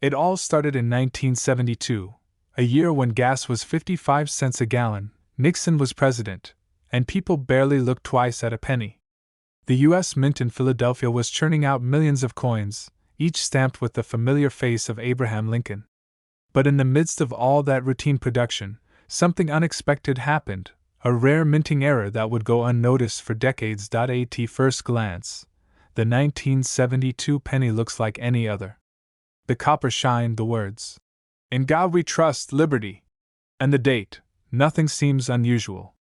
It all started in 1972, a year when gas was 55 cents a gallon, Nixon was president, and people barely looked twice at a penny. The U.S. Mint in Philadelphia was churning out millions of coins, each stamped with the familiar face of Abraham Lincoln. But in the midst of all that routine production, something unexpected happened, a rare minting error that would go unnoticed for decades. At first glance, the 1972 penny looks like any other. The copper shined the words, "In God we trust, liberty," and the date. Nothing seems unusual.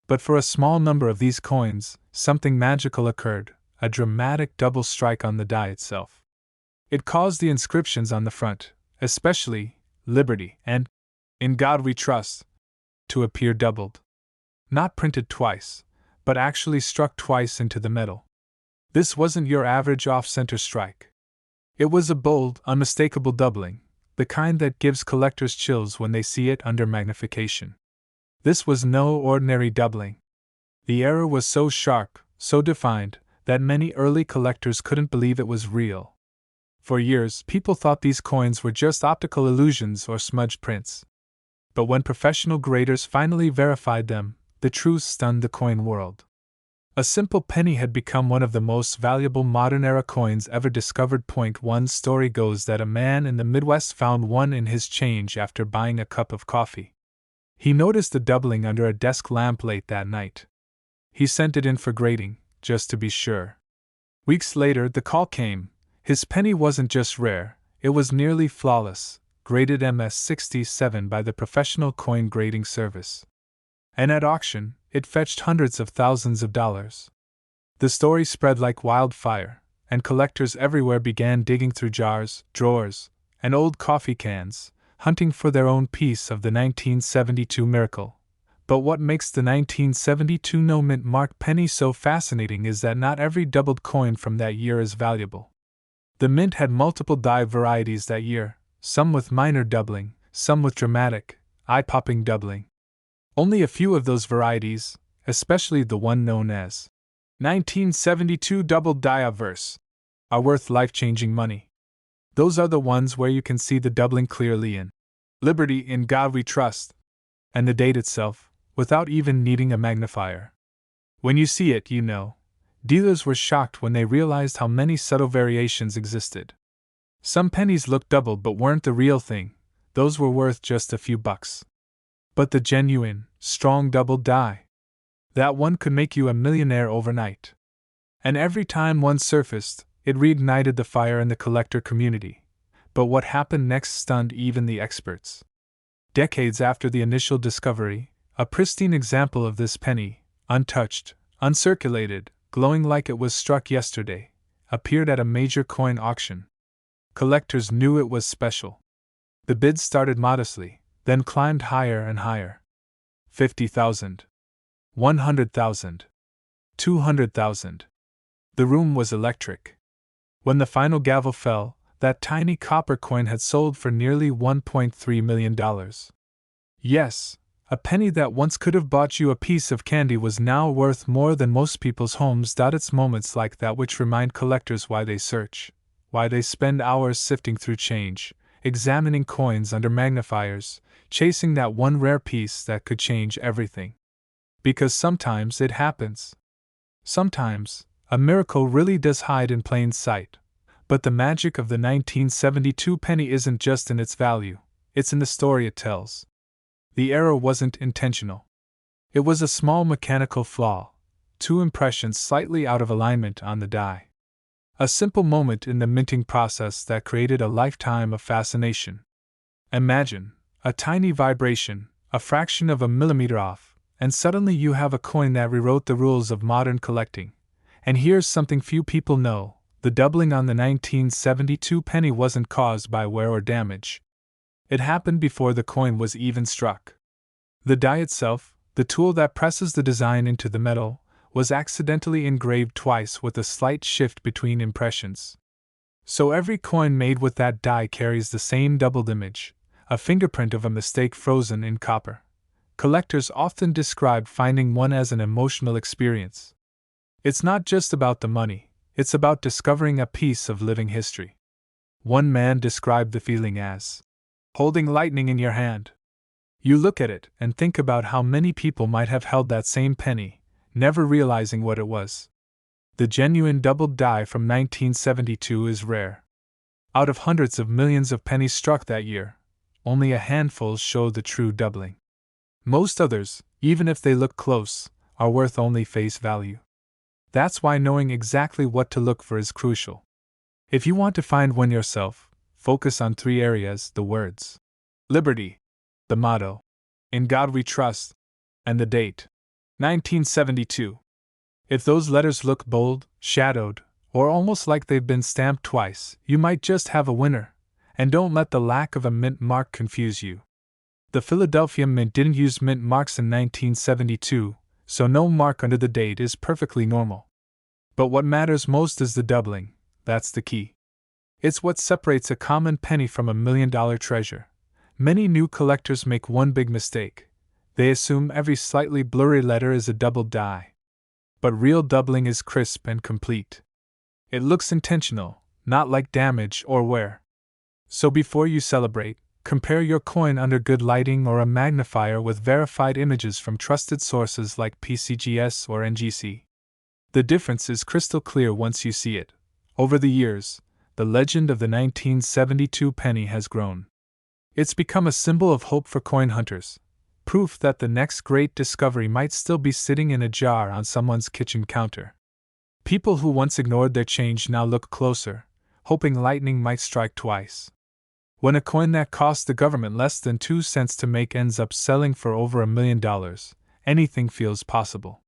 But for a small number of these coins, something magical occurred, a dramatic double strike on the die itself. It caused the inscriptions on the front, especially "Liberty" and "In God We Trust," to appear doubled. Not printed twice, but actually struck twice into the metal. This wasn't your average off-center strike. It was a bold, unmistakable doubling, the kind that gives collectors chills when they see it under magnification. This was no ordinary doubling. The error was so sharp, so defined, that many early collectors couldn't believe it was real. For years, people thought these coins were just optical illusions or smudged prints. But when professional graders finally verified them, the truth stunned the coin world. A simple penny had become one of the most valuable modern-era coins ever discovered. One story goes that a man in the Midwest found one in his change after buying a cup of coffee. He noticed the doubling under a desk lamp late that night. He sent it in for grading, just to be sure. Weeks later, the call came. His penny wasn't just rare, it was nearly flawless, graded MS-67 by the professional coin grading service. And at auction, it fetched hundreds of thousands of dollars. The story spread like wildfire, and collectors everywhere began digging through jars, drawers, and old coffee cans, hunting for their own piece of the 1972 miracle. But what makes the 1972 no-mint mark penny so fascinating is that not every doubled coin from that year is valuable. The mint had multiple die varieties that year, some with minor doubling, some with dramatic, eye-popping doubling. Only a few of those varieties, especially the one known as 1972 doubled die obverse, are worth life-changing money. Those are the ones where you can see the doubling clearly in "Liberty, in God We Trust," and the date itself, without even needing a magnifier. When you see it, you know. Dealers were shocked when they realized how many subtle variations existed. Some pennies looked doubled but weren't the real thing, those were worth just a few bucks. But the genuine, strong doubled die, that one could make you a millionaire overnight. And every time one surfaced, it reignited the fire in the collector community. But what happened next stunned even the experts. Decades after the initial discovery, a pristine example of this penny, untouched, uncirculated, glowing like it was struck yesterday, appeared at a major coin auction. Collectors knew it was special. The bids started modestly, then climbed higher and higher. 50,000. 100,000. 200,000. The room was electric. When the final gavel fell, that tiny copper coin had sold for nearly $1.3 million. Yes, a penny that once could have bought you a piece of candy was now worth more than most people's homes. It's moments like that which remind collectors why they search, why they spend hours sifting through change, examining coins under magnifiers, chasing that one rare piece that could change everything. Because sometimes it happens. Sometimes, a miracle really does hide in plain sight. But the magic of the 1972 penny isn't just in its value, it's in the story it tells. The error wasn't intentional. It was a small mechanical flaw, two impressions slightly out of alignment on the die. A simple moment in the minting process that created a lifetime of fascination. Imagine a tiny vibration, a fraction of a millimeter off, and suddenly you have a coin that rewrote the rules of modern collecting. And here's something few people know. The doubling on the 1972 penny wasn't caused by wear or damage. It happened before the coin was even struck. The die itself, the tool that presses the design into the metal, was accidentally engraved twice with a slight shift between impressions. So every coin made with that die carries the same doubled image, a fingerprint of a mistake frozen in copper. Collectors often describe finding one as an emotional experience. It's not just about the money. It's about discovering a piece of living history. One man described the feeling as holding lightning in your hand. You look at it and think about how many people might have held that same penny, never realizing what it was. The genuine doubled die from 1972 is rare. Out of hundreds of millions of pennies struck that year, only a handful show the true doubling. Most others, even if they look close, are worth only face value. That's why knowing exactly what to look for is crucial. If you want to find one yourself, focus on 3 areas: the words Liberty, the motto, In God We Trust, and the date, 1972. If those letters look bold, shadowed, or almost like they've been stamped twice, you might just have a winner, and don't let the lack of a mint mark confuse you. The Philadelphia Mint didn't use mint marks in 1972, so no mark under the date is perfectly normal. But what matters most is the doubling. That's the key. It's what separates a common penny from $1 million treasure. Many new collectors make one big mistake. They assume every slightly blurry letter is a doubled die. But real doubling is crisp and complete. It looks intentional, not like damage or wear. So before you celebrate, compare your coin under good lighting or a magnifier with verified images from trusted sources like PCGS or NGC. The difference is crystal clear once you see it. Over the years, the legend of the 1972 penny has grown. It's become a symbol of hope for coin hunters, proof that the next great discovery might still be sitting in a jar on someone's kitchen counter. People who once ignored their change now look closer, hoping lightning might strike twice. When a coin that cost the government less than 2 cents to make ends up selling for over $1 million, anything feels possible.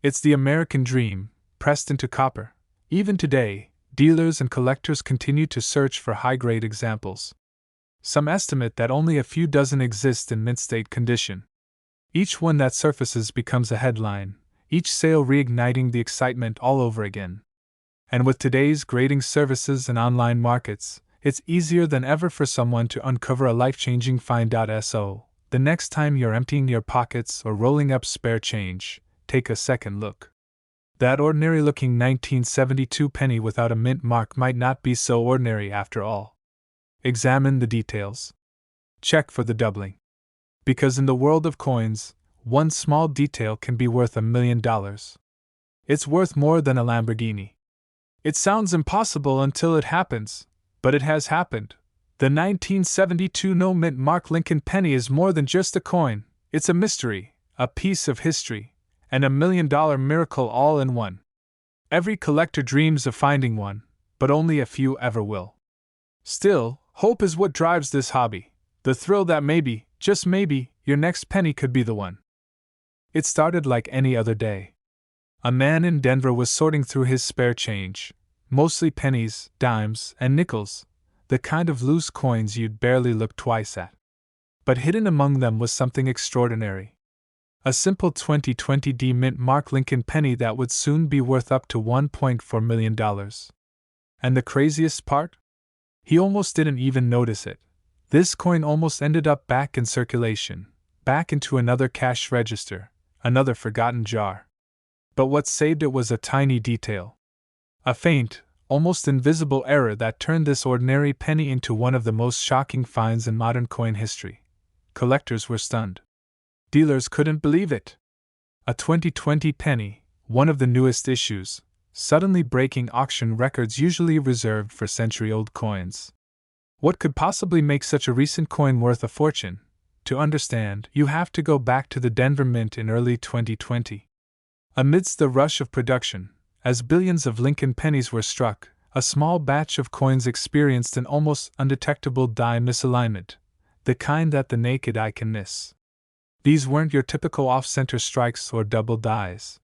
It's the American dream, pressed into copper. Even today, dealers and collectors continue to search for high-grade examples. Some estimate that only a few dozen exist in mint state condition. Each one that surfaces becomes a headline, each sale reigniting the excitement all over again. And with today's grading services and online markets, it's easier than ever for someone to uncover a life-changing find. So, the next time you're emptying your pockets or rolling up spare change, take a second look. That ordinary-looking 1972 penny without a mint mark might not be so ordinary after all. Examine the details. Check for the doubling. Because in the world of coins, one small detail can be worth $1 million. It's worth more than a Lamborghini. It sounds impossible until it happens, but it has happened. The 1972 no mint mark Lincoln penny is more than just a coin. It's a mystery, a piece of history, and $1 million miracle all in one. Every collector dreams of finding one, but only a few ever will. Still, hope is what drives this hobby. The thrill that maybe, just maybe, your next penny could be the one. It started like any other day. A man in Denver was sorting through his spare change, mostly pennies, dimes, and nickels, the kind of loose coins you'd barely look twice at. But hidden among them was something extraordinary. A simple 2020 mint mark Lincoln penny that would soon be worth up to $1.4 million. And the craziest part? He almost didn't even notice it. This coin almost ended up back in circulation, back into another cash register, another forgotten jar. But what saved it was a tiny detail. A faint, almost invisible error that turned this ordinary penny into one of the most shocking finds in modern coin history. Collectors were stunned. Dealers couldn't believe it. A 2020 penny, one of the newest issues, suddenly breaking auction records usually reserved for century-old coins. What could possibly make such a recent coin worth a fortune? To understand, you have to go back to the Denver Mint in early 2020. Amidst the rush of production, as billions of Lincoln pennies were struck, a small batch of coins experienced an almost undetectable die misalignment, the kind that the naked eye can miss. These weren't your typical off-center strikes or double dies.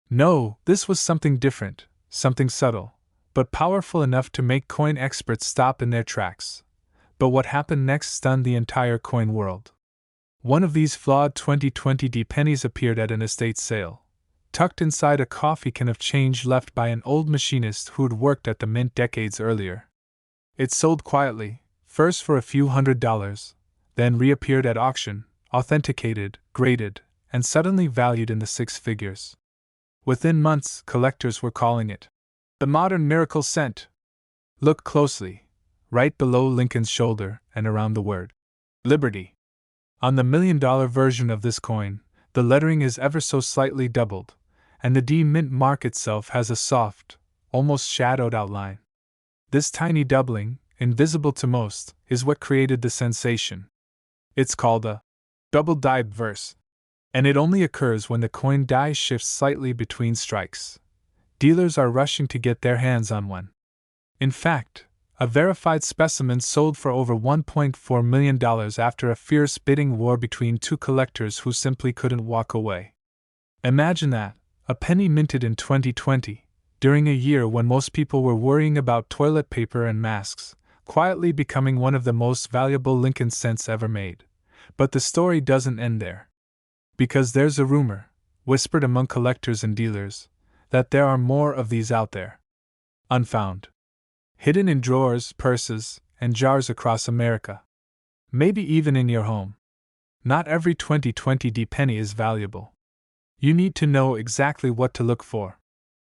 No, this was something different, something subtle, but powerful enough to make coin experts stop in their tracks. But what happened next stunned the entire coin world. One of these flawed 2020 pennies appeared at an estate sale, tucked inside a coffee can of change left by an old machinist who'd worked at the mint decades earlier. It sold quietly, first for a few $100s, then reappeared at auction, authenticated, graded, and suddenly valued in the 6 figures. Within months, collectors were calling it the modern miracle cent. Look closely. right below Lincoln's shoulder and around the word Liberty. On the $1 million version of this coin, the lettering is ever so slightly doubled, and the D Mint mark itself has a soft, almost shadowed outline. This tiny doubling, invisible to most, is what created the sensation. It's called a double die verse, and it only occurs when the coin die shifts slightly between strikes. Dealers are rushing to get their hands on one. In fact, a verified specimen sold for over $1.4 million after a fierce bidding war between two collectors who simply couldn't walk away. Imagine that, a penny minted in 2020, during a year when most people were worrying about toilet paper and masks, quietly becoming one of the most valuable Lincoln cents ever made. But the story doesn't end there. Because there's a rumor, whispered among collectors and dealers, that there are more of these out there. Unfound. Hidden in drawers, purses, and jars across America. Maybe even in your home. Not every 2020 D penny is valuable. You need to know exactly what to look for.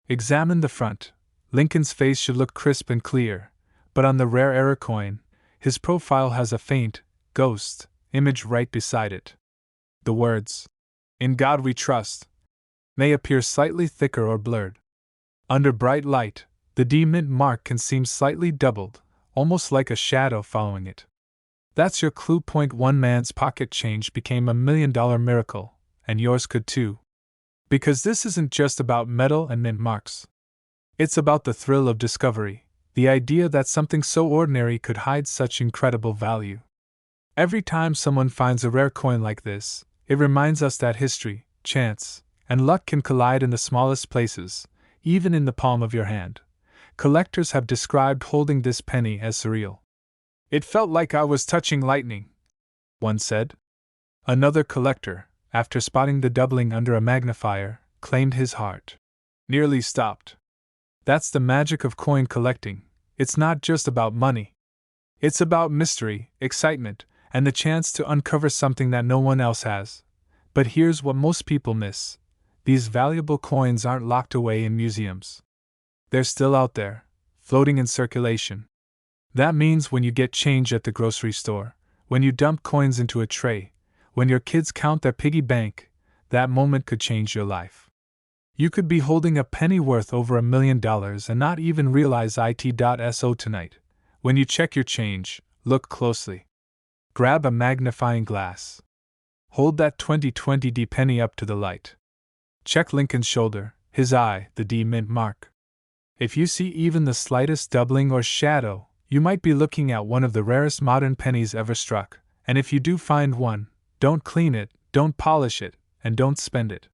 Examine the front. Lincoln's face should look crisp and clear, but on the rare error coin, his profile has a faint, ghost, image right beside it. The words, "In God We Trust," may appear slightly thicker or blurred. Under bright light, the D Mint mark can seem slightly doubled, almost like a shadow following it. That's your clue. One man's pocket change became $1 million miracle, and yours could too. Because this isn't just about metal and mint marks. It's about the thrill of discovery, the idea that something so ordinary could hide such incredible value. Every time someone finds a rare coin like this, it reminds us that history, chance, and luck can collide in the smallest places, even in the palm of your hand. Collectors have described holding this penny as surreal. "It felt like I was touching lightning," one said. Another collector, after spotting the doubling under a magnifier, claimed his heart nearly stopped. That's the magic of coin collecting. It's not just about money. It's about mystery, excitement, and the chance to uncover something that no one else has. But here's what most people miss. These valuable coins aren't locked away in museums. They're still out there, floating in circulation. That means when you get change at the grocery store, when you dump coins into a tray, when your kids count their piggy bank, that moment could change your life. You could be holding a penny worth over $1 million and not even realize it. Tonight, when you check your change, look closely. Grab a magnifying glass. Hold that 2020 D penny up to the light. Check Lincoln's shoulder, his eye, the D Mint mark. If you see even the slightest doubling or shadow, you might be looking at one of the rarest modern pennies ever struck, and if you do find one, don't clean it, don't polish it, and don't spend it.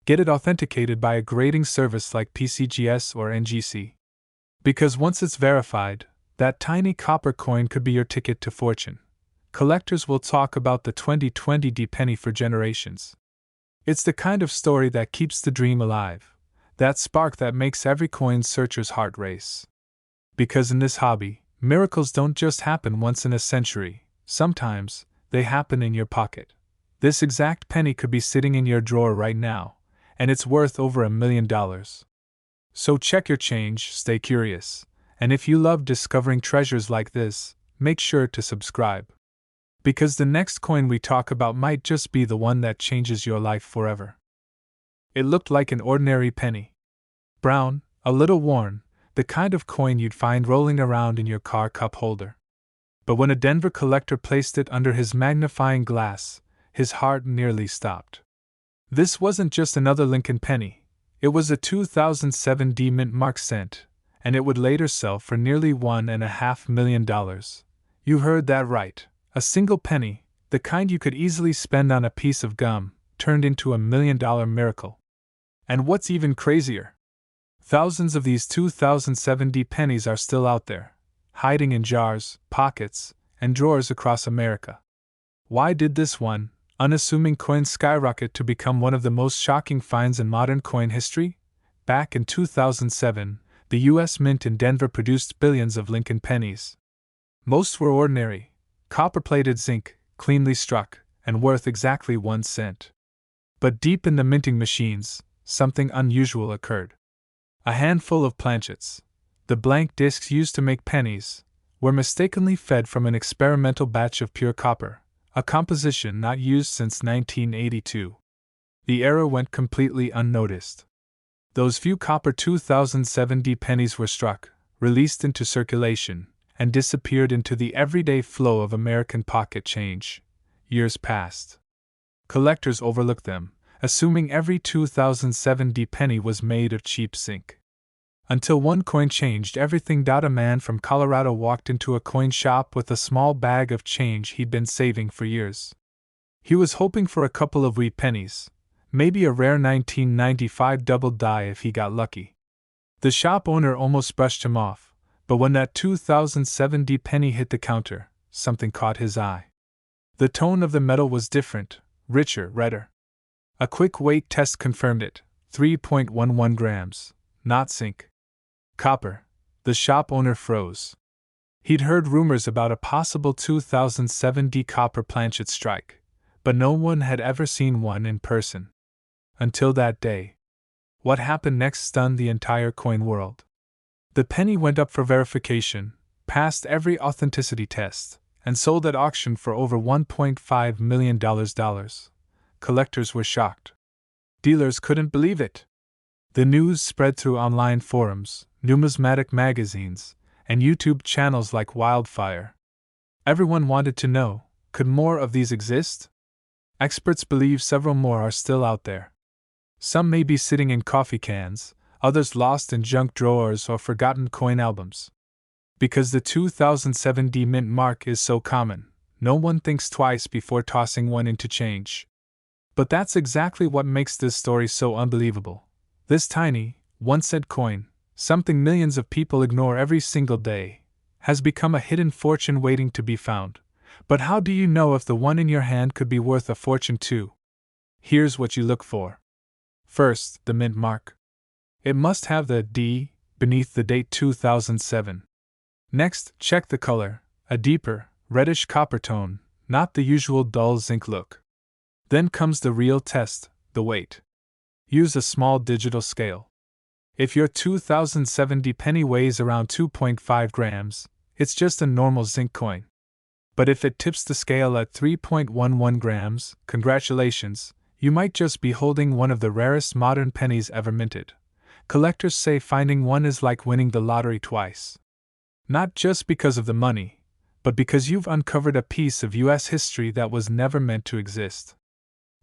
Get it authenticated by a grading service like PCGS or NGC. Because once it's verified, that tiny copper coin could be your ticket to fortune. Collectors will talk about the 2020 D penny for generations. It's the kind of story that keeps the dream alive, that spark that makes every coin searcher's heart race. Because in this hobby, miracles don't just happen once in a century, sometimes they happen in your pocket. This exact penny could be sitting in your drawer right now, and it's worth over $1 million. So check your change, stay curious, and if you love discovering treasures like this, make sure to subscribe. Because the next coin we talk about might just be the one that changes your life forever. It looked like an ordinary penny. Brown, a little worn, the kind of coin you'd find rolling around in your car cup holder. But when a Denver collector placed it under his magnifying glass, his heart nearly stopped. This wasn't just another Lincoln penny, it was a 2007 D Mint mark cent, and it would later sell for nearly $1.5 million. You heard that right. A single penny, the kind you could easily spend on a piece of gum, turned into $1 million miracle. And what's even crazier? Thousands of these 2007 D pennies are still out there, hiding in jars, pockets, and drawers across America. Why did this one, unassuming coin skyrocket to become one of the most shocking finds in modern coin history? Back in 2007, the U.S. Mint in Denver produced billions of Lincoln pennies. Most were ordinary, copper-plated zinc, cleanly struck, and worth exactly 1 cent. But deep in the minting machines, something unusual occurred. A handful of planchets, the blank discs used to make pennies, were mistakenly fed from an experimental batch of pure copper, a composition not used since 1982. The error went completely unnoticed. Those few copper 2070 pennies were struck, released into circulation, and disappeared into the everyday flow of American pocket change. Years passed. Collectors overlooked them, assuming every 2070 penny was made of cheap zinc. Until one coin changed everything. A man from Colorado walked into a coin shop with a small bag of change he'd been saving for years. He was hoping for a couple of wee pennies, maybe a rare 1995 double die if he got lucky. The shop owner almost brushed him off, but when that 2070 penny hit the counter, something caught his eye. The tone of the metal was different, richer, redder. A quick weight test confirmed it, 3.11 grams, not zinc. Copper. The shop owner froze. He'd heard rumors about a possible 2070 copper planchet strike, but no one had ever seen one in person. Until that day. What happened next stunned the entire coin world. The penny went up for verification, passed every authenticity test, and sold at auction for over $1.5 million. Collectors were shocked. Dealers couldn't believe it. The news spread through online forums, numismatic magazines, and YouTube channels like wildfire. Everyone wanted to know, could more of these exist? Experts believe several more are still out there. Some may be sitting in coffee cans, others lost in junk drawers or forgotten coin albums. Because the 2070 mint mark is so common, no one thinks twice before tossing one into change. But that's exactly what makes this story so unbelievable. This tiny, one-cent coin, something millions of people ignore every single day, has become a hidden fortune waiting to be found. But how do you know if the one in your hand could be worth a fortune too? Here's what you look for. First, the mint mark. It must have the D beneath the date 2007. Next, check the color, a deeper, reddish copper tone, not the usual dull zinc look. Then comes the real test, the weight. Use a small digital scale. If your 2070 penny weighs around 2.5 grams, it's just a normal zinc coin. But if it tips the scale at 3.11 grams, congratulations, you might just be holding one of the rarest modern pennies ever minted. Collectors say finding one is like winning the lottery twice. Not just because of the money, but because you've uncovered a piece of US history that was never meant to exist.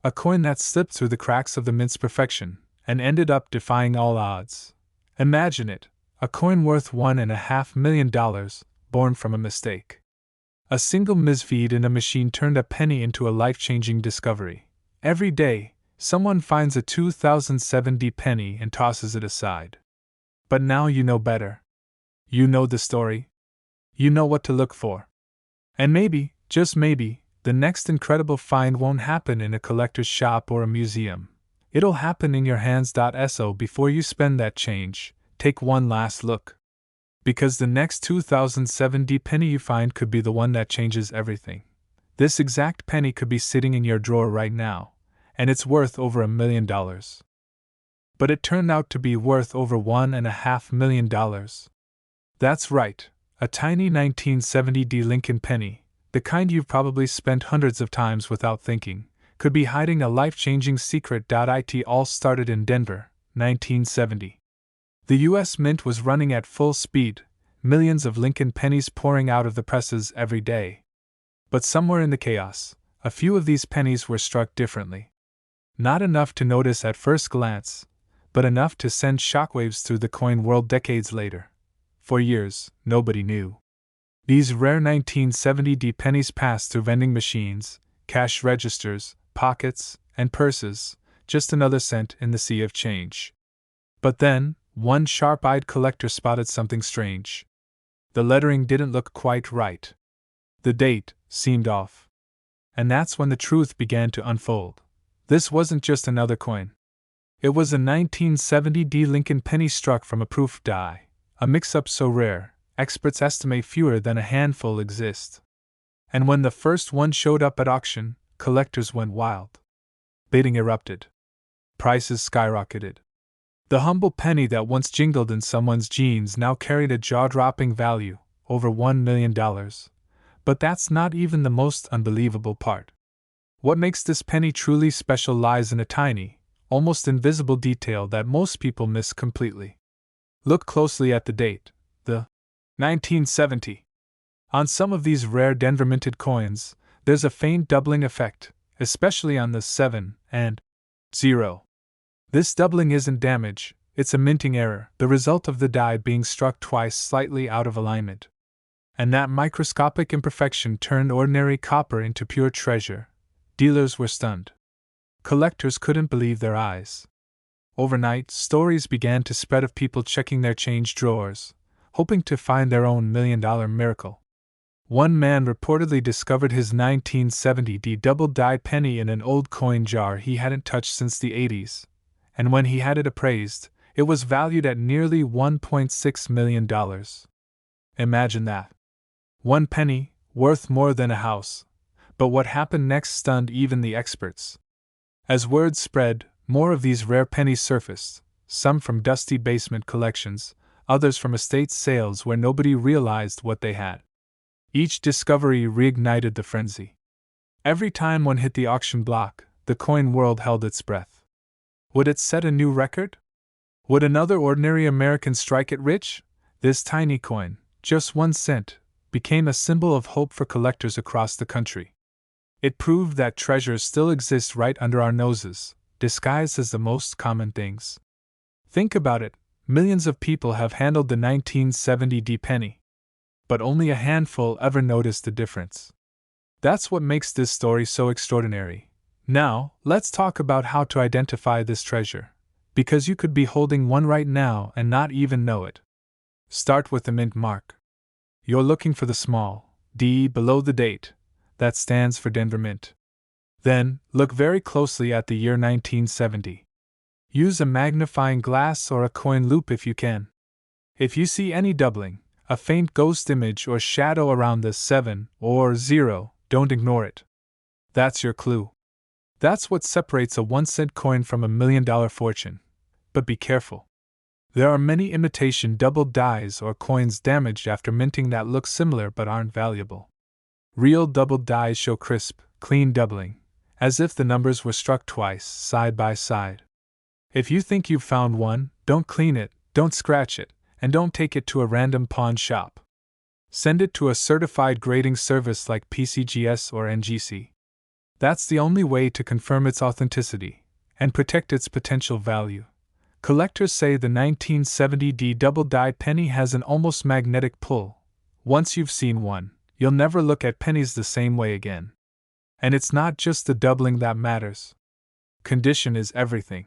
A coin that slipped through the cracks of the mint's perfection and ended up defying all odds. Imagine it, a coin worth $1.5 million, born from a mistake. A single misfeed in a machine turned a penny into a life-changing discovery. Every day, someone finds a 2070 penny and tosses it aside. But now you know better. You know the story. You know what to look for. And maybe, just maybe, the next incredible find won't happen in a collector's shop or a museum. It'll happen in your hands. So before you spend that change, take one last look. Because the next 2070 penny you find could be the one that changes everything. This exact penny could be sitting in your drawer right now, and it's worth over $1 million. But it turned out to be worth over $1.5 million. That's right, a tiny 1970 Lincoln penny, the kind you've probably spent hundreds of times without thinking, could be hiding a life-changing secret. It all started in Denver, 1970. The U.S. Mint was running at full speed, millions of Lincoln pennies pouring out of the presses every day. But somewhere in the chaos, a few of these pennies were struck differently. Not enough to notice at first glance, but enough to send shockwaves through the coin world decades later. For years, nobody knew. These rare 1970 pennies passed through vending machines, cash registers, pockets, and purses, just another cent in the sea of change. But then, one sharp-eyed collector spotted something strange. The lettering didn't look quite right. The date seemed off. And that's when the truth began to unfold. This wasn't just another coin. It was a 1970 Lincoln penny struck from a proof die, a mix-up so rare, experts estimate fewer than a handful exist. And when the first one showed up at auction, collectors went wild. Bidding erupted. Prices skyrocketed. The humble penny that once jingled in someone's jeans now carried a jaw-dropping value, over $1 million. But that's not even the most unbelievable part. What makes this penny truly special lies in a tiny, almost invisible detail that most people miss completely. Look closely at the date, the 1970. On some of these rare Denver minted coins, there's a faint doubling effect, especially on the 7 and 0. This doubling isn't damage, it's a minting error, the result of the die being struck twice slightly out of alignment. And that microscopic imperfection turned ordinary copper into pure treasure. Dealers were stunned. Collectors couldn't believe their eyes. Overnight, stories began to spread of people checking their change drawers, hoping to find their own $1 million miracle. One man reportedly discovered his 1970 double-dyed penny in an old coin jar he hadn't touched since the 80s, and when he had it appraised, it was valued at nearly $1.6 million. Imagine that. One penny, worth more than a house. But what happened next stunned even the experts. As word spread, more of these rare pennies surfaced, some from dusty basement collections, others from estate sales where nobody realized what they had. Each discovery reignited the frenzy. Every time one hit the auction block, the coin world held its breath. Would it set a new record? Would another ordinary American strike it rich? This tiny coin, just 1 cent, became a symbol of hope for collectors across the country. It proved that treasures still exist right under our noses, disguised as the most common things. Think about it, millions of people have handled the 1970 penny. But only a handful ever noticed the difference. That's what makes this story so extraordinary. Now, let's talk about how to identify this treasure, because you could be holding one right now and not even know it. Start with the mint mark. You're looking for the small D below the date. That stands for Denver Mint. Then, look very closely at the year 1970. Use a magnifying glass or a coin loupe if you can. If you see any doubling, a faint ghost image or shadow around the 7 or 0, don't ignore it. That's your clue. That's what separates a 1-cent coin from a $1 million fortune. But be careful. There are many imitation double dies or coins damaged after minting that look similar but aren't valuable. Real double dies show crisp, clean doubling, as if the numbers were struck twice, side by side. If you think you've found one, don't clean it, don't scratch it, and don't take it to a random pawn shop. Send it to a certified grading service like PCGS or NGC. That's the only way to confirm its authenticity and protect its potential value. Collectors say the 1970 double-dyed penny has an almost magnetic pull. Once you've seen one, you'll never look at pennies the same way again. And it's not just the doubling that matters. Condition is everything.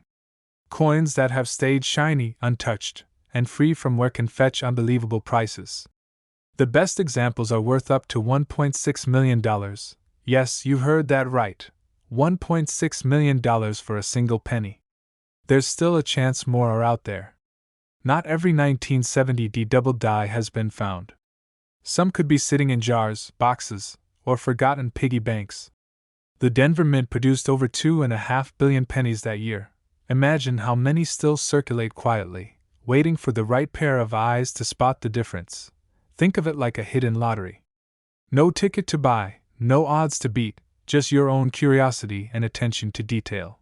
Coins that have stayed shiny, untouched, and free from wear can fetch unbelievable prices. The best examples are worth up to $1.6 million. Yes, you heard that right. $1.6 million for a single penny. There's still a chance more are out there. Not every 1970 double die has been found. Some could be sitting in jars, boxes, or forgotten piggy banks. The Denver Mint produced over 2.5 billion pennies that year. Imagine how many still circulate quietly, waiting for the right pair of eyes to spot the difference. Think of it like a hidden lottery. No ticket to buy, no odds to beat, just your own curiosity and attention to detail.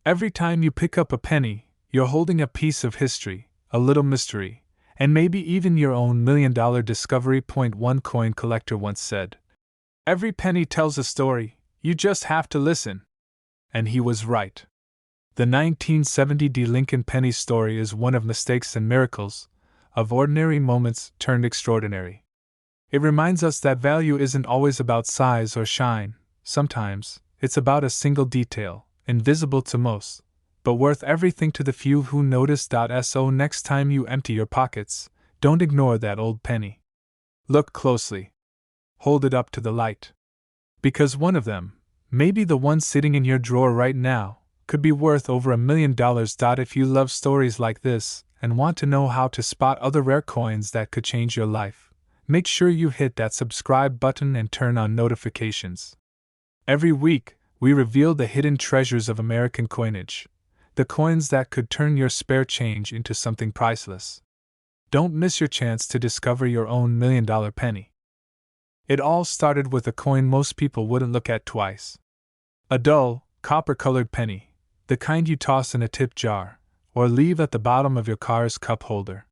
Every time you pick up a penny, you're holding a piece of history, a little mystery, and maybe even your own $1 million discovery. One coin collector once said, "Every penny tells a story, you just have to listen." And he was right. The 1970 Lincoln penny story is one of mistakes and miracles, of ordinary moments turned extraordinary. It reminds us that value isn't always about size or shine. Sometimes, it's about a single detail, invisible to most, but worth everything to the few who notice. So next time you empty your pockets, don't ignore that old penny. Look closely. Hold it up to the light. Because one of them, maybe the one sitting in your drawer right now, could be worth over $1 million. If you love stories like this and want to know how to spot other rare coins that could change your life, make sure you hit that subscribe button and turn on notifications. Every week, we reveal the hidden treasures of American coinage, the coins that could turn your spare change into something priceless. Don't miss your chance to discover your own $1,000,000 penny. It all started with a coin most people wouldn't look at twice. A dull, copper-colored penny, the kind you toss in a tip jar, or leave at the bottom of your car's cup holder.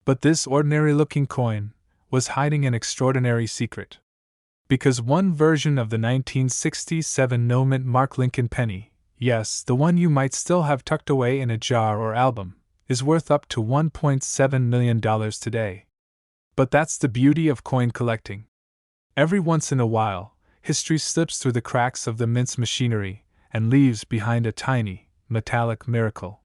But this ordinary-looking coin was hiding an extraordinary secret. Because one version of the 1967 no-mint Mark Lincoln penny, yes, the one you might still have tucked away in a jar or album, is worth up to $1.7 million today. But that's the beauty of coin collecting. Every once in a while, history slips through the cracks of the mint's machinery and leaves behind a tiny, metallic miracle.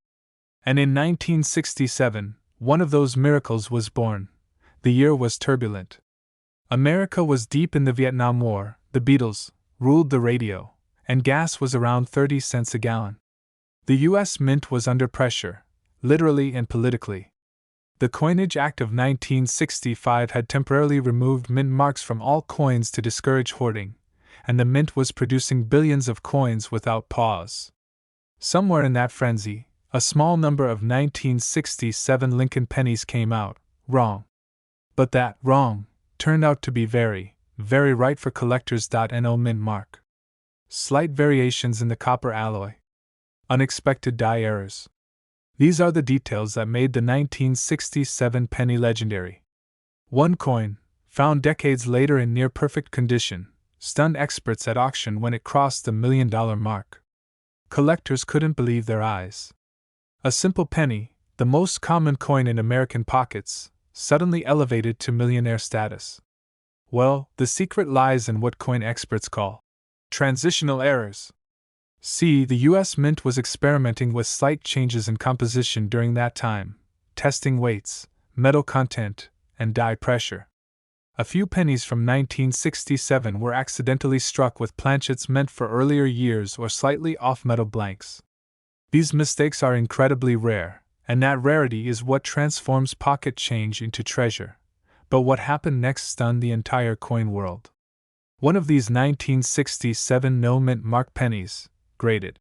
And in 1967, one of those miracles was born. The year was turbulent. America was deep in the Vietnam War, the Beatles ruled the radio, and gas was around 30 cents a gallon. The U.S. Mint was under pressure, literally and politically. The Coinage Act of 1965 had temporarily removed mint marks from all coins to discourage hoarding, and the mint was producing billions of coins without pause. Somewhere in that frenzy, a small number of 1967 Lincoln pennies came out, wrong. But that wrong turned out to be very, very right for collectors. No mint mark. Slight variations in the copper alloy. Unexpected die errors. These are the details that made the 1967 penny legendary. One coin, found decades later in near-perfect condition, stunned experts at auction when it crossed the $1,000,000 mark. Collectors couldn't believe their eyes. A simple penny, the most common coin in American pockets, suddenly elevated to millionaire status. Well, the secret lies in what coin experts call transitional errors. See, the U.S. Mint was experimenting with slight changes in composition during that time, testing weights, metal content, and die pressure. A few pennies from 1967 were accidentally struck with planchets meant for earlier years or slightly off metal blanks. These mistakes are incredibly rare, and that rarity is what transforms pocket change into treasure. But what happened next stunned the entire coin world. One of these 1967 no-mint mark pennies, graded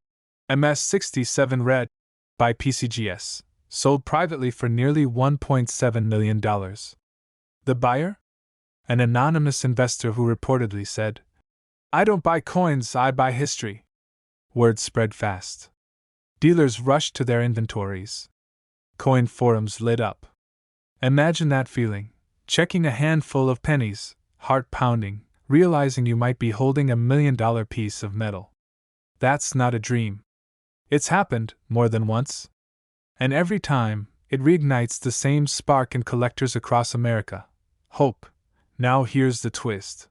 MS-67 Red, by PCGS, sold privately for nearly $1.7 million. The buyer? An anonymous investor who reportedly said, "I don't buy coins, I buy history." Word spread fast. Dealers rushed to their inventories. Coin forums lit up. Imagine that feeling, checking a handful of pennies, heart pounding, realizing you might be holding a $1,000,000 piece of metal. That's not a dream. It's happened more than once. And every time, it reignites the same spark in collectors across America: hope. Now here's the twist.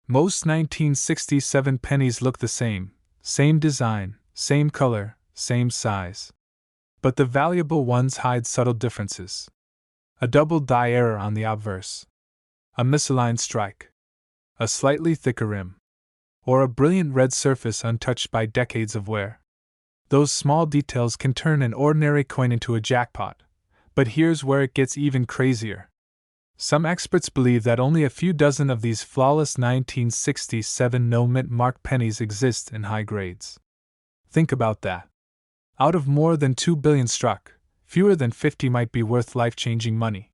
Most 1967 pennies look the same design, same color, same size. But the valuable ones hide subtle differences. A double die error on the obverse. A misaligned strike. A slightly thicker rim. Or a brilliant red surface untouched by decades of wear. Those small details can turn an ordinary coin into a jackpot. But here's where it gets even crazier. Some experts believe that only a few dozen of these flawless 1967 no-mint mark pennies exist in high grades. Think about that. Out of more than 2 billion struck, fewer than 50 might be worth life-changing money.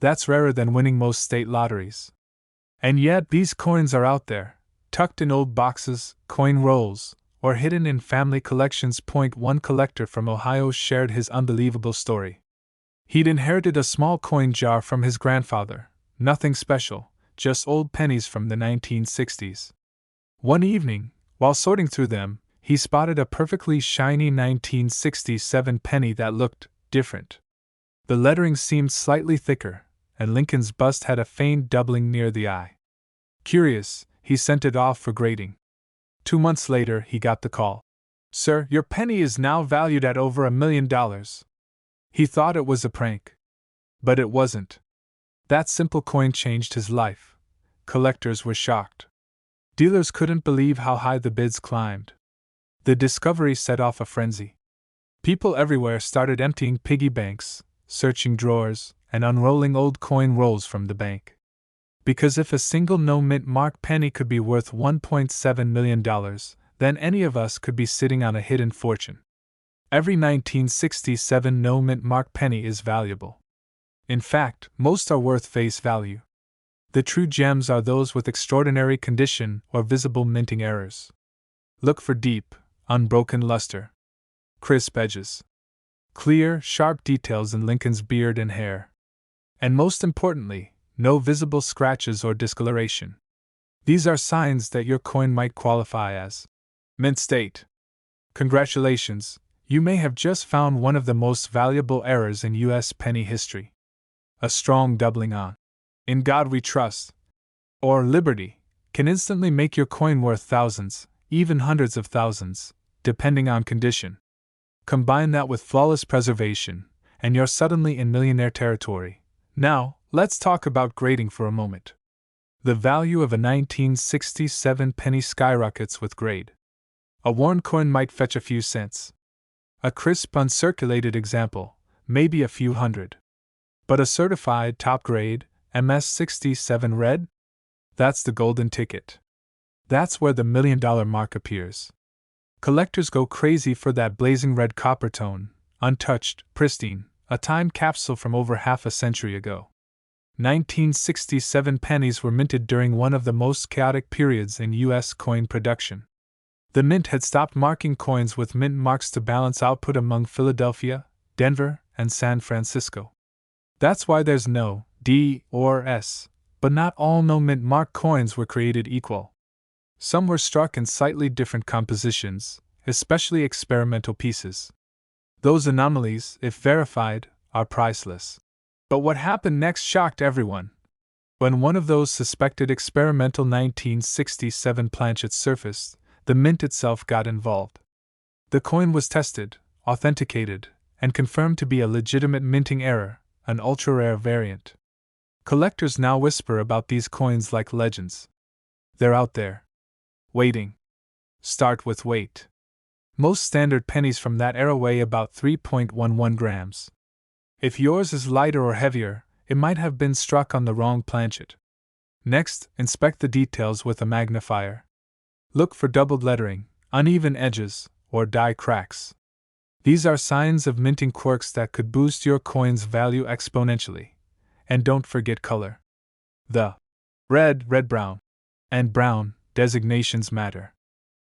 That's rarer than winning most state lotteries. And yet these coins are out there, tucked in old boxes, coin rolls, or hidden in family collections. One collector from Ohio shared his unbelievable story. He'd inherited a small coin jar from his grandfather, nothing special, just old pennies from the 1960s. One evening, while sorting through them, he spotted a perfectly shiny 1967 penny that looked different. The lettering seemed slightly thicker, and Lincoln's bust had a faint doubling near the eye. Curious, he sent it off for grading. 2 months later, he got the call. "Sir, your penny is now valued at over $1 million. He thought it was a prank. But it wasn't. That simple coin changed his life. Collectors were shocked. Dealers couldn't believe how high the bids climbed. The discovery set off a frenzy. People everywhere started emptying piggy banks, searching drawers, and unrolling old coin rolls from the bank. Because if a single no-mint mark penny could be worth $1.7 million, then any of us could be sitting on a hidden fortune. Every 1967 no-mint mark penny is valuable. In fact, most are worth face value. The true gems are those with extraordinary condition or visible minting errors. Look for deep, unbroken luster, crisp edges, clear, sharp details in Lincoln's beard and hair, and most importantly, no visible scratches or discoloration. These are signs that your coin might qualify as mint state. Congratulations, you may have just found one of the most valuable errors in U.S. penny history. A strong doubling on "In God We Trust" or "Liberty" can instantly make your coin worth thousands, even hundreds of thousands, depending on condition. Combine that with flawless preservation, and you're suddenly in millionaire territory. Now, let's talk about grading for a moment. The value of a 1967 penny skyrockets with grade. A worn coin might fetch a few cents. A crisp, uncirculated example, maybe a few hundred. But a certified top grade, MS-67 red? That's the golden ticket. That's where the $1 million mark appears. Collectors go crazy for that blazing red copper tone, untouched, pristine, a time capsule from over half a century ago. 1967 pennies were minted during one of the most chaotic periods in U.S. coin production. The mint had stopped marking coins with mint marks to balance output among Philadelphia, Denver, and San Francisco. That's why there's no D or S, but not all no mint mark coins were created equal. Some were struck in slightly different compositions, especially experimental pieces. Those anomalies, if verified, are priceless. But what happened next shocked everyone. When one of those suspected experimental 1967 planchets surfaced, the mint itself got involved. The coin was tested, authenticated, and confirmed to be a legitimate minting error, an ultra-rare variant. Collectors now whisper about these coins like legends. They're out there, waiting. Start with weight. Most standard pennies from that era weigh about 3.11 grams. If yours is lighter or heavier, it might have been struck on the wrong planchet. Next, inspect the details with a magnifier. Look for doubled lettering, uneven edges, or die cracks. These are signs of minting quirks that could boost your coin's value exponentially. And don't forget color. The red, brown, and brown designations matter.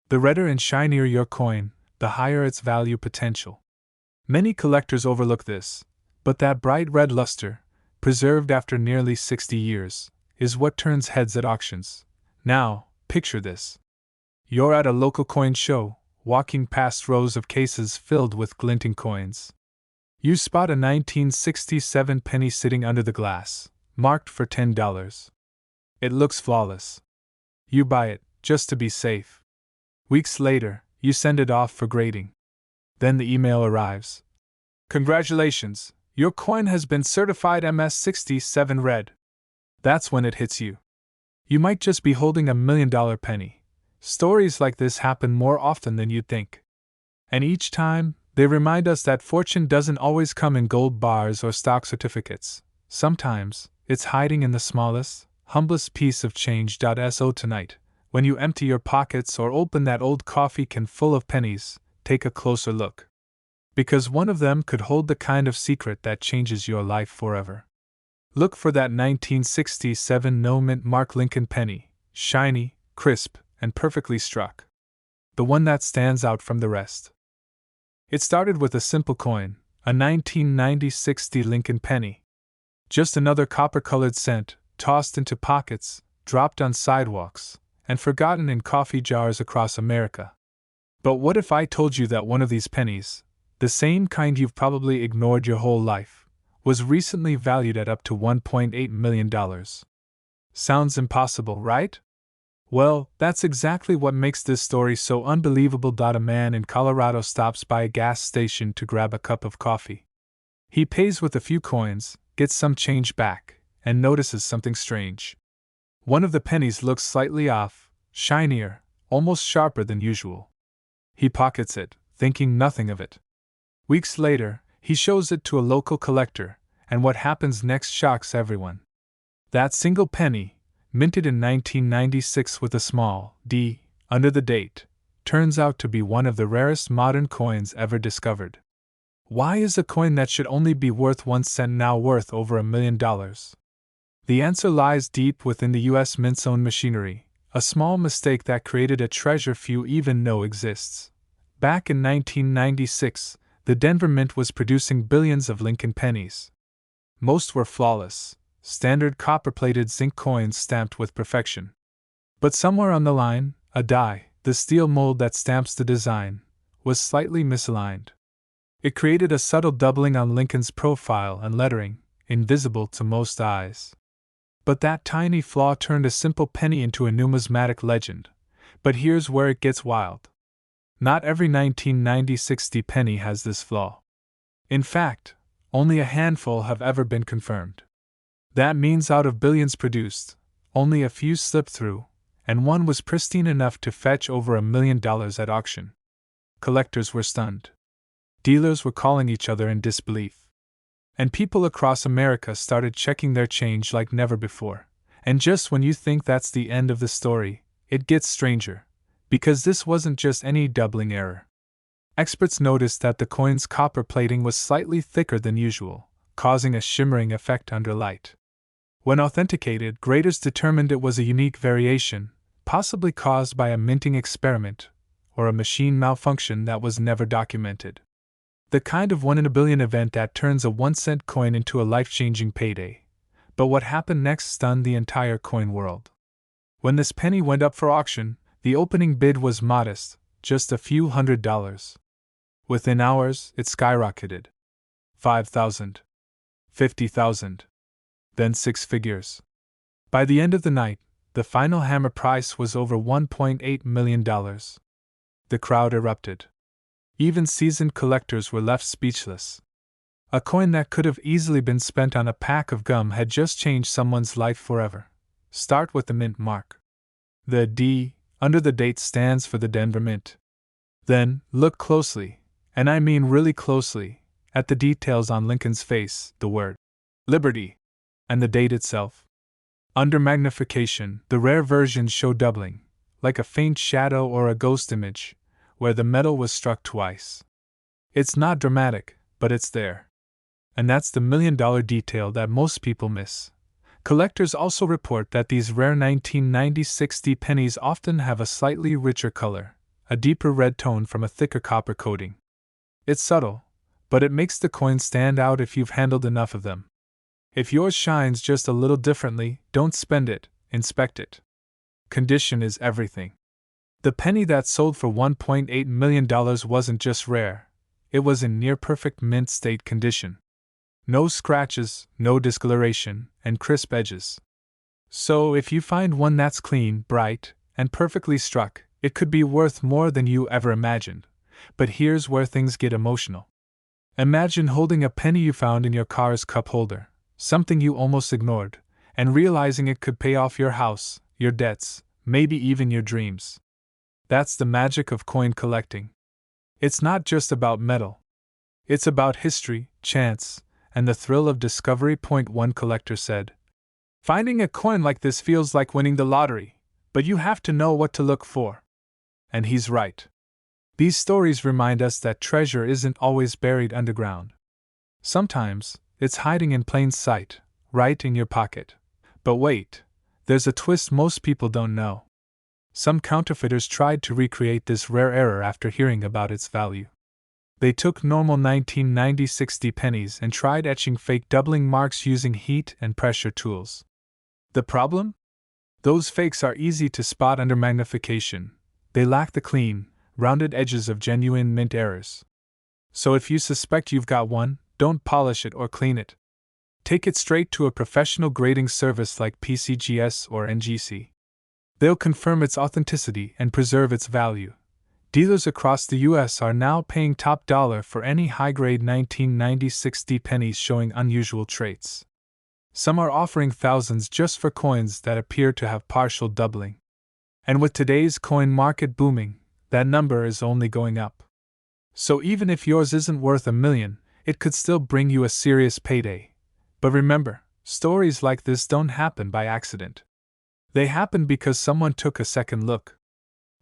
The redder and shinier your coin, the higher its value potential. Many collectors overlook this, but that bright red luster, preserved after nearly 60 years, is what turns heads at auctions. Now, picture this. You're at a local coin show, walking past rows of cases filled with glinting coins. You spot a 1967 penny sitting under the glass, marked for $10. It looks flawless. You buy it, just to be safe. Weeks later, you send it off for grading. Then the email arrives. Congratulations, your coin has been certified MS-67 red. That's when it hits you. You might just be holding a $1 million penny. Stories like this happen more often than you'd think. And each time, they remind us that fortune doesn't always come in gold bars or stock certificates. Sometimes, it's hiding in the smallest, humblest piece of change. So tonight, when you empty your pockets or open that old coffee can full of pennies, take a closer look. Because one of them could hold the kind of secret that changes your life forever. Look for that 1967 no mint mark Lincoln penny, shiny, crisp, and perfectly struck. The one that stands out from the rest. It started with a simple coin, a 1996 Lincoln penny. Just another copper-colored cent, tossed into pockets, dropped on sidewalks, and forgotten in coffee jars across America. But what if I told you that one of these pennies, the same kind you've probably ignored your whole life, was recently valued at up to $1.8 million? Sounds impossible, right? Well, that's exactly what makes this story so unbelievable. A man in Colorado stops by a gas station to grab a cup of coffee. He pays with a few coins, gets some change back, and notices something strange. One of the pennies looks slightly off, shinier, almost sharper than usual. He pockets it, thinking nothing of it. Weeks later, he shows it to a local collector, and what happens next shocks everyone. That single penny, minted in 1996 with a small d under the date, turns out to be one of the rarest modern coins ever discovered. Why is a coin that should only be worth 1 cent now worth over $1 million? The answer lies deep within the U.S. Mint's own machinery, a small mistake that created a treasure few even know exists. Back in 1996, the Denver Mint was producing billions of Lincoln pennies. Most were flawless, standard copper-plated zinc coins stamped with perfection. But somewhere on the line, a die, the steel mold that stamps the design, was slightly misaligned. It created a subtle doubling on Lincoln's profile and lettering, invisible to most eyes. But that tiny flaw turned a simple penny into a numismatic legend. But here's where it gets wild. Not every 1996 penny has this flaw. In fact, only a handful have ever been confirmed. That means out of billions produced, only a few slipped through, and one was pristine enough to fetch over $1 million at auction. Collectors were stunned. Dealers were calling each other in disbelief. And people across America started checking their change like never before. And just when you think that's the end of the story, it gets stranger. Because this wasn't just any doubling error. Experts noticed that the coin's copper plating was slightly thicker than usual, causing a shimmering effect under light. When authenticated, graders determined it was a unique variation, possibly caused by a minting experiment or a machine malfunction that was never documented. The kind of 1 in a billion event that turns a 1-cent coin into a life-changing payday. But what happened next stunned the entire coin world. When this penny went up for auction, the opening bid was modest, just a few $100s. Within hours, it skyrocketed. $5,000. $50,000. Then 6 figures. By the end of the night, the final hammer price was over $1.8 million. The crowd erupted. Even seasoned collectors were left speechless. A coin that could have easily been spent on a pack of gum had just changed someone's life forever. Start with the mint mark. The D under the date stands for the Denver Mint. Then, look closely, and I mean really closely, at the details on Lincoln's face, the word Liberty, and the date itself. Under magnification, the rare versions show doubling, like a faint shadow or a ghost image, where the metal was struck twice. It's not dramatic, but it's there. And that's the $1 million detail that most people miss. Collectors also report that these rare 1996 pennies often have a slightly richer color, a deeper red tone from a thicker copper coating. It's subtle, but it makes the coin stand out if you've handled enough of them. If yours shines just a little differently, don't spend it, inspect it. Condition is everything. The penny that sold for $1.8 million wasn't just rare, it was in near-perfect mint state condition. No scratches, no discoloration, and crisp edges. So if you find one that's clean, bright, and perfectly struck, it could be worth more than you ever imagined. But here's where things get emotional. Imagine holding a penny you found in your car's cup holder, something you almost ignored, and realizing it could pay off your house, your debts, maybe even your dreams. That's the magic of coin collecting. It's not just about metal. It's about history, chance, and the thrill of discovery. One collector said. Finding a coin like this feels like winning the lottery, but you have to know what to look for. And he's right. These stories remind us that treasure isn't always buried underground. Sometimes, it's hiding in plain sight, right in your pocket. But wait, there's a twist most people don't know. Some counterfeiters tried to recreate this rare error after hearing about its value. They took normal 1996 pennies and tried etching fake doubling marks using heat and pressure tools. The problem? Those fakes are easy to spot under magnification. They lack the clean, rounded edges of genuine mint errors. So if you suspect you've got one, don't polish it or clean it. Take it straight to a professional grading service like PCGS or NGC. They'll confirm its authenticity and preserve its value. Dealers across the U.S. are now paying top dollar for any high-grade 1996 pennies showing unusual traits. Some are offering thousands just for coins that appear to have partial doubling. And with today's coin market booming, that number is only going up. So even if yours isn't worth $1 million, it could still bring you a serious payday. But remember, stories like this don't happen by accident. They happen because someone took a second look.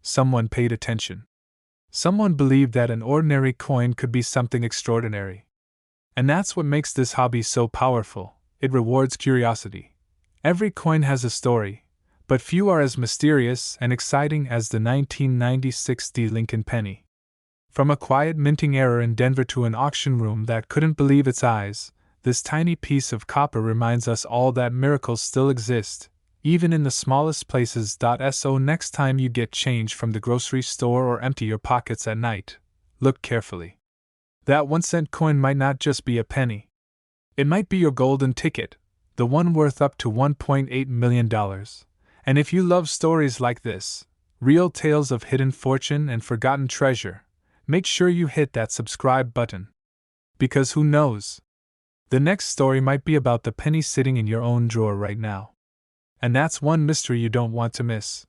Someone paid attention. Someone believed that an ordinary coin could be something extraordinary. And that's what makes this hobby so powerful. It rewards curiosity. Every coin has a story, but few are as mysterious and exciting as the 1996 D. Lincoln penny. From a quiet minting error in Denver to an auction room that couldn't believe its eyes, this tiny piece of copper reminds us all that miracles still exist, even in the smallest places. So next time you get change from the grocery store or empty your pockets at night, look carefully. That 1-cent coin might not just be a penny. It might be your golden ticket, the one worth up to $1.8 million. And if you love stories like this, real tales of hidden fortune and forgotten treasure, make sure you hit that subscribe button. Because who knows? The next story might be about the penny sitting in your own drawer right now. And that's one mystery you don't want to miss.